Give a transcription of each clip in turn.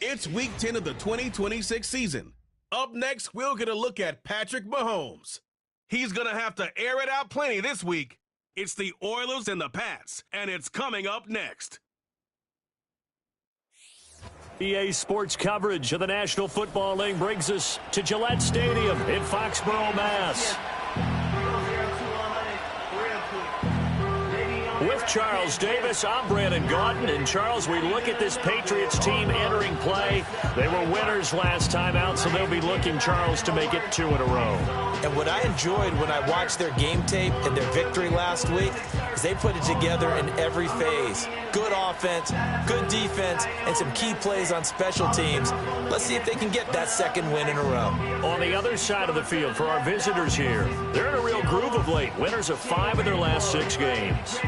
It's Week 10 of the 2026 season. Up next, we'll get a look at Patrick Mahomes. He's going to have to air it out plenty this week. It's the Oilers and the Pats, and it's coming up next. EA Sports coverage of the National Football League brings us to Gillette Stadium in Foxborough, Mass. With Charles Davis, I'm Brandon Gaudin. And Charles, we look at this Patriots team entering play. They were winners last time out, so they'll be looking, Charles, to make it 2 in a row. And what I enjoyed when I watched their game tape and their victory last week is they put it together in every phase. Good offense, good defense, and some key plays on special teams. Let's see if they can get that second win in a row. On the other side of the field for our visitors here, they're in a real groove of late. Winners of 5 of their last 6 games.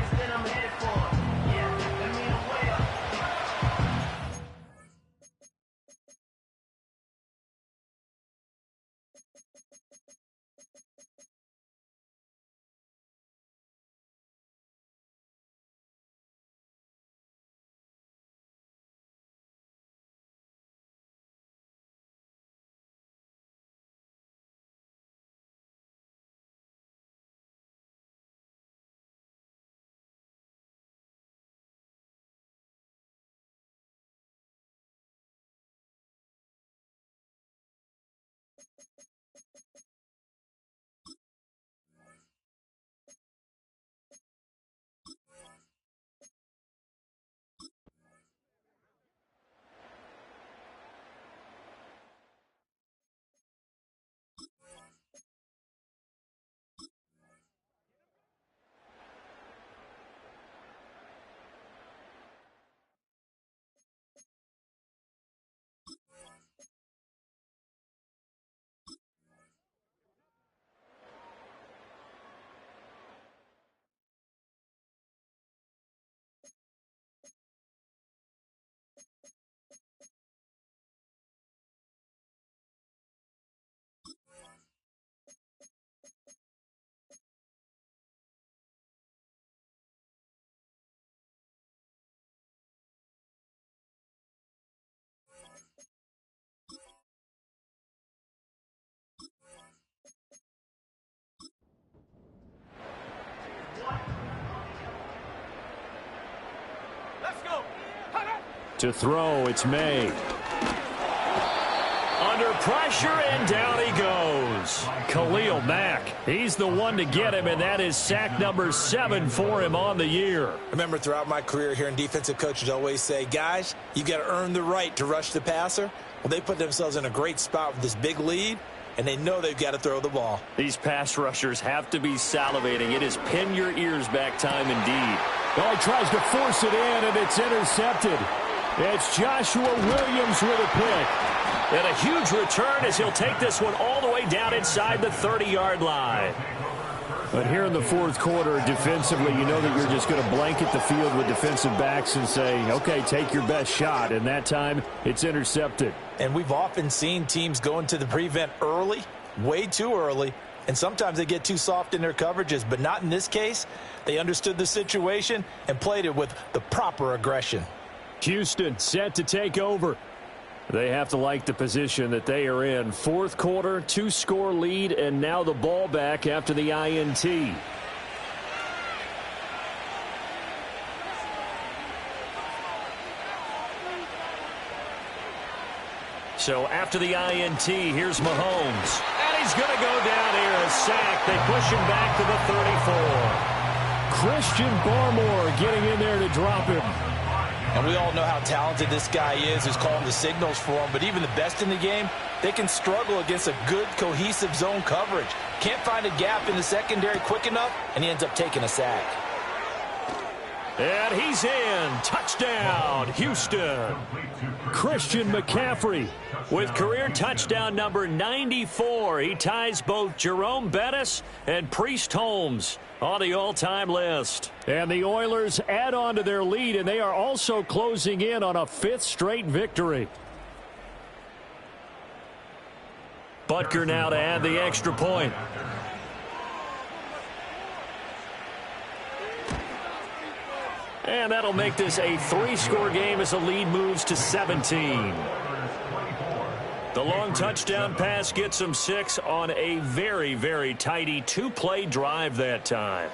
To throw, it's May. Under pressure, and down he goes. Khalil Mack. He's the one to get him, and that is sack number 7 for him on the year. Remember, throughout my career, hearing defensive coaches always say, guys, you got to earn the right to rush the passer. Well, they put themselves in a great spot with this big lead, and they know they've got to throw the ball. These pass rushers have to be salivating. It is pin your ears back time indeed. Oh, he tries to force it in, and it's intercepted. It's Joshua Williams with a pick. And a huge return as he'll take this one all the way down inside the 30-yard line. But here in the fourth quarter, defensively, you know that you're just going to blanket the field with defensive backs and say, okay, take your best shot. And that time, it's intercepted. And we've often seen teams go into the prevent early, way too early, and sometimes they get too soft in their coverages, but not in this case. They understood the situation and played it with the proper aggression. Houston set to take over. They have to like the position that they are in. Fourth quarter, 2-score lead, and now the ball back after the INT. So after the INT, here's Mahomes. And he's going to go down here, a sack. They push him back to the 34. Christian Barmore getting in there to drop him. And we all know how talented this guy is who's calling the signals for him. But even the best in the game, they can struggle against a good, cohesive zone coverage. Can't find a gap in the secondary quick enough, and he ends up taking a sack. And he's in. Touchdown, Houston. Christian McCaffrey with career touchdown number 94. He ties both Jerome Bettis and Priest Holmes on the all-time list. And the Oilers add on to their lead, and they are also closing in on a 5th straight victory. Butker now to add the extra point. And that'll make this a 3-score game as the lead moves to 17. The long touchdown pass gets them 6 on a very, very tidy 2-play drive that time.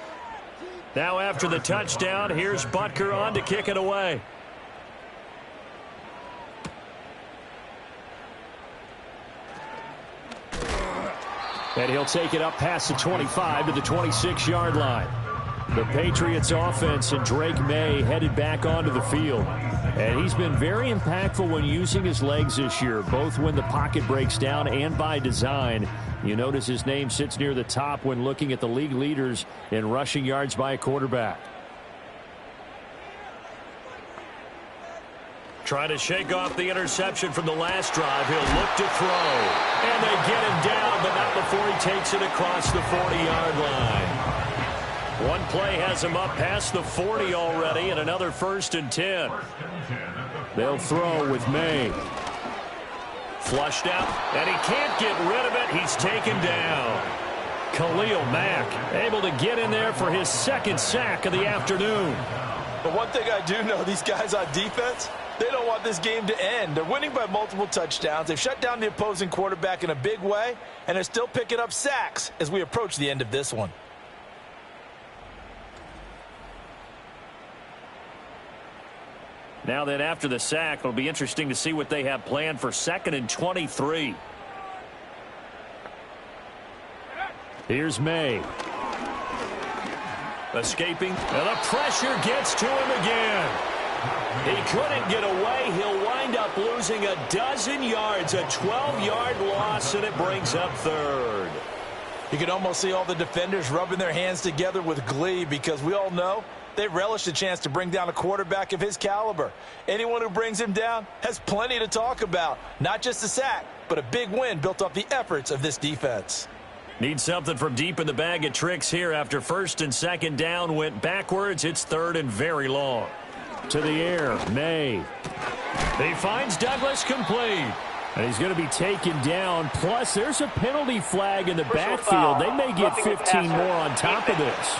Now after the touchdown, here's Butker on to kick it away. And he'll take it up past the 25 to the 26-yard line. The Patriots offense and Drake May headed back onto the field. And he's been very impactful when using his legs this year, both when the pocket breaks down and by design. You notice his name sits near the top when looking at the league leaders in rushing yards by a quarterback. Trying to shake off the interception from the last drive. He'll look to throw. And they get him down, but not before he takes it across the 40-yard line. One play has him up past the 40 already, and another 1st and 10. They'll throw with May. Flushed out, and he can't get rid of it. He's taken down. Khalil Mack able to get in there for his 2nd sack of the afternoon. But one thing I do know, these guys on defense, they don't want this game to end. They're winning by multiple touchdowns. They've shut down the opposing quarterback in a big way, and they're still picking up sacks as we approach the end of this one. Now then, after the sack, it'll be interesting to see what they have planned for 2nd and 23. Here's May. Escaping, and the pressure gets to him again. He couldn't get away. He'll wind up losing 12 yards, a 12-yard loss, and it brings up 3rd. You can almost see all the defenders rubbing their hands together with glee because we all know they relish the chance to bring down a quarterback of his caliber. Anyone who brings him down has plenty to talk about. Not just a sack, but a big win built off the efforts of this defense. Need something from deep in the bag of tricks here after 1st and 2nd down went backwards. It's 3rd and very long. To the air, May. He finds Douglas complete. And he's going to be taken down. Plus, there's a penalty flag in the backfield. They may get 15 more on top of this.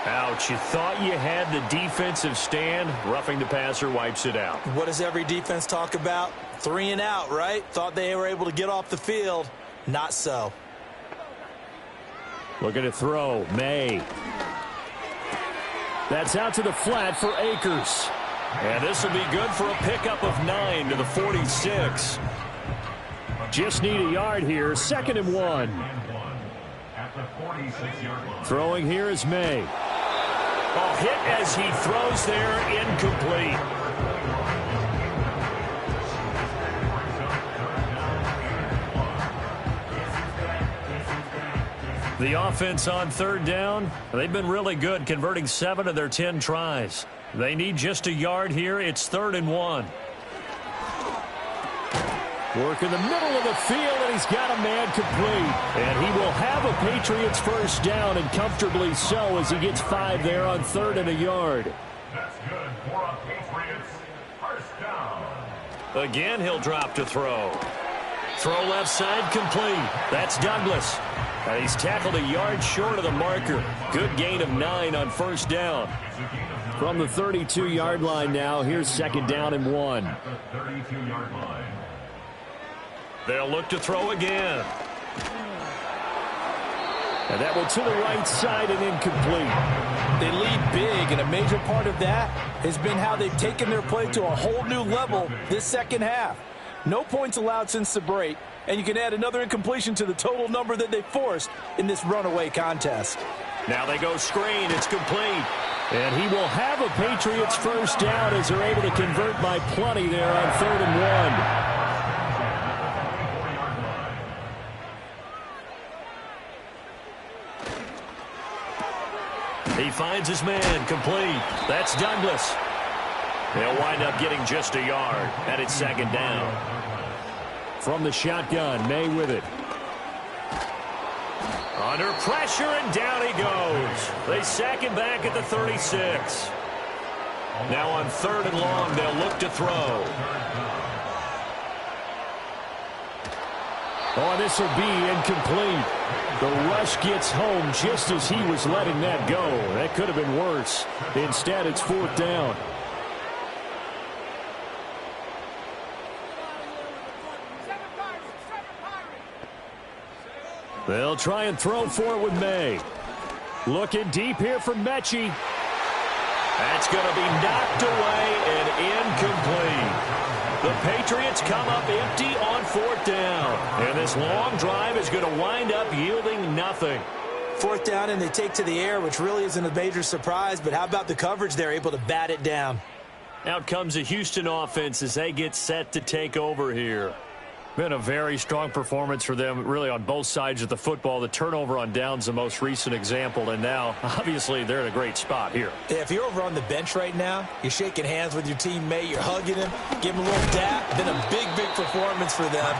Ouch, you thought you had the defensive stand. Roughing the passer wipes it out. What does every defense talk about? 3 and out, right? Thought they were able to get off the field. Not so. Looking to throw, May. That's out to the flat for Akers. And this will be good for a pickup of 9 to the 46. Just need a yard here. 2nd and 1. Throwing here is May. Oh, hit as he throws there, incomplete. The offense on 3rd down, they've been really good, converting 7 of their 10 tries. They need just a yard here. It's 3rd and 1. Work in the middle of the field, and he's got a man complete. And he will have a Patriots 1st down, and comfortably so, as he gets 5 there on 3rd and a yard. That's good for a Patriots 1st down. Again, he'll drop to throw. Throw left side complete. That's Douglas. And he's tackled a yard short of the marker. Good gain of 9 on 1st down. From the 32-yard line now, here's 2nd down and 1. At the 32-yard line. They'll look to throw again. And that one to the right side and incomplete. They lead big, and a major part of that has been how they've taken their play to a whole new level this 2nd half. No points allowed since the break, and you can add another incompletion to the total number that they forced in this runaway contest. Now they go screen. It's complete. And he will have a Patriots 1st down as they're able to convert by plenty there on 3rd and 1. He finds his man complete. That's Douglas. They'll wind up getting just a yard, and it's 2nd down. From the shotgun, May with it. Under pressure, and down he goes. They sack him back at the 36. Now on 3rd and long, they'll look to throw. Oh, this will be incomplete. The rush gets home just as he was letting that go. That could have been worse. Instead, it's 4th down. They'll try and throw for it with May. Looking deep here for Mechie. That's going to be knocked away and incomplete. The Patriots come up empty on 4th down. And this long drive is going to wind up yielding nothing. 4th down and they take to the air, which really isn't a major surprise. But how about the coverage? They're able to bat it down. Out comes the Houston offense as they get set to take over here. Been a very strong performance for them, really, on both sides of the football. The turnover on downs, the most recent example, and now, obviously, they're in a great spot here. Yeah, if you're over on the bench right now, you're shaking hands with your teammate, you're hugging him, give him a little dap. Been a big, big performance for them.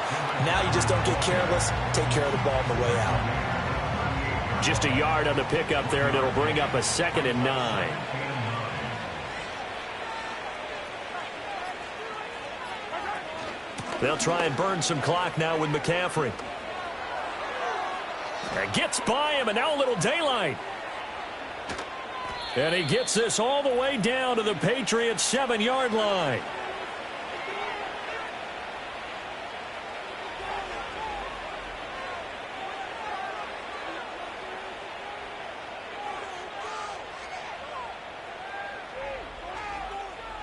Now you just don't get careless. Take care of the ball on the way out. Just a yard on the pickup there, and it'll bring up a 2nd and 9. They'll try and burn some clock now with McCaffrey. And gets by him, and now a little daylight. And he gets this all the way down to the Patriots' 7-yard line.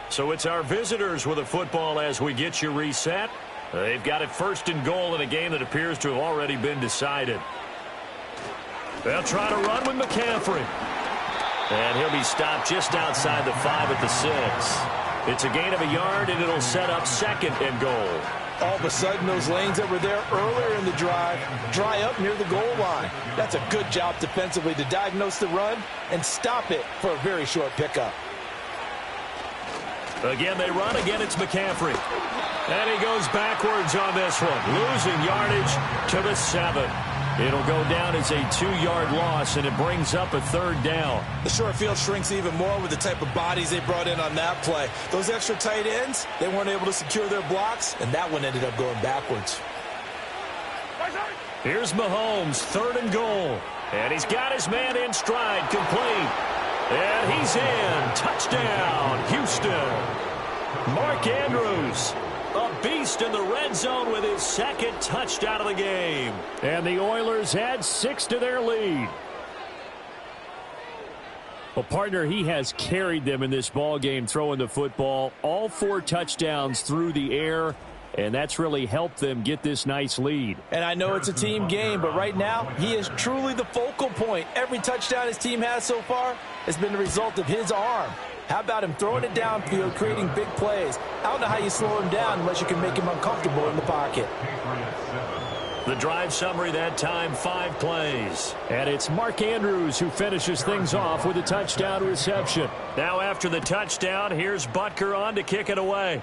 So it's our visitors with a football as we get you reset. They've got it 1st and goal in a game that appears to have already been decided. They'll try to run with McCaffrey. And he'll be stopped just outside the 5 at the 6. It's a gain of a yard, and it'll set up 2nd and goal. All of a sudden, those lanes that were there earlier in the drive dry up near the goal line. That's a good job defensively to diagnose the run and stop it for a very short pickup. Again, they run. Again, it's McCaffrey. And he goes backwards on this one, losing yardage to the 7. It'll go down as a 2-yard loss, and it brings up a 3rd down. The short field shrinks even more with the type of bodies they brought in on that play. Those extra tight ends, they weren't able to secure their blocks, and that one ended up going backwards. Here's Mahomes, 3rd and goal. And he's got his man in stride, complete. And he's in. Touchdown, Houston. Mark Andrews, a beast in the red zone with his 2nd touchdown of the game. And the Oilers add 6 to their lead. Well, partner, he has carried them in this ball game, throwing the football. All 4 touchdowns through the air. And that's really helped them get this nice lead. And I know it's a team game, but right now, he is truly the focal point. Every touchdown his team has so far has been the result of his arm. How about him throwing it downfield, creating big plays? I don't know how you slow him down unless you can make him uncomfortable in the pocket. The drive summary that time, 5 plays. And it's Mark Andrews who finishes things off with a touchdown reception. Now after the touchdown, here's Butker on to kick it away.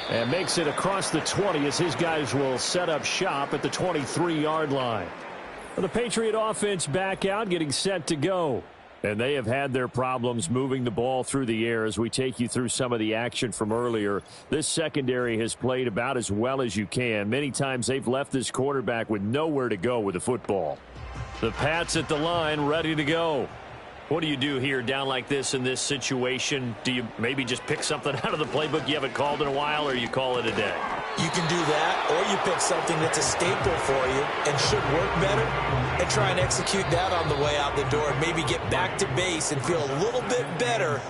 And makes it across the 20 as his guys will set up shop at the 23-yard line. The Patriot offense back out, getting set to go. And they have had their problems moving the ball through the air as we take you through some of the action from earlier. This secondary has played about as well as you can. Many times they've left this quarterback with nowhere to go with the football. The Pats at the line, ready to go. What do you do here down like this in this situation? Do you maybe just pick something out of the playbook you haven't called in a while, or you call it a day? You can do that, or you pick something that's a staple for you and should work better and try and execute that on the way out the door and maybe get back to base and feel a little bit better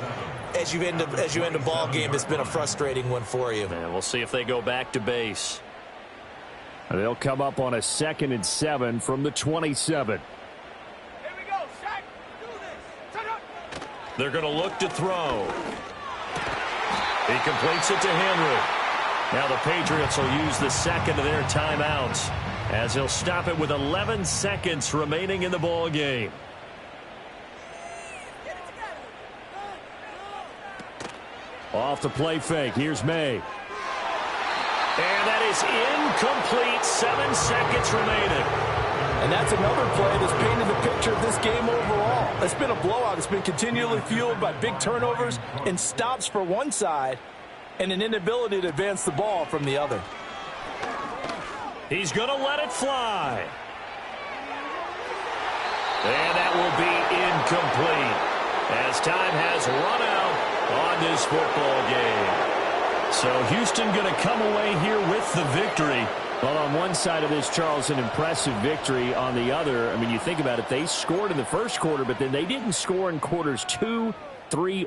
as you end a ball game that's been a frustrating one for you. And we'll see if they go back to base. They'll come up on a 2nd and 7 from the 27. They're going to look to throw. He completes it to Henry. Now the Patriots will use the 2nd of their timeouts as he'll stop it with 11 seconds remaining in the ball game. Off the play fake. Here's May. And that is incomplete. 7 seconds remaining. And that's another play that's painted the picture of this game overall. It's been a blowout. It's been continually fueled by big turnovers and stops for one side and an inability to advance the ball from the other. He's going to let it fly. And that will be incomplete as time has run out on this football game. So Houston going to come away here with the victory. Well, on one side of this, Charles, an impressive victory. On the other, I mean, you think about it, they scored in the first quarter, but then they didn't score in quarters 2, 3,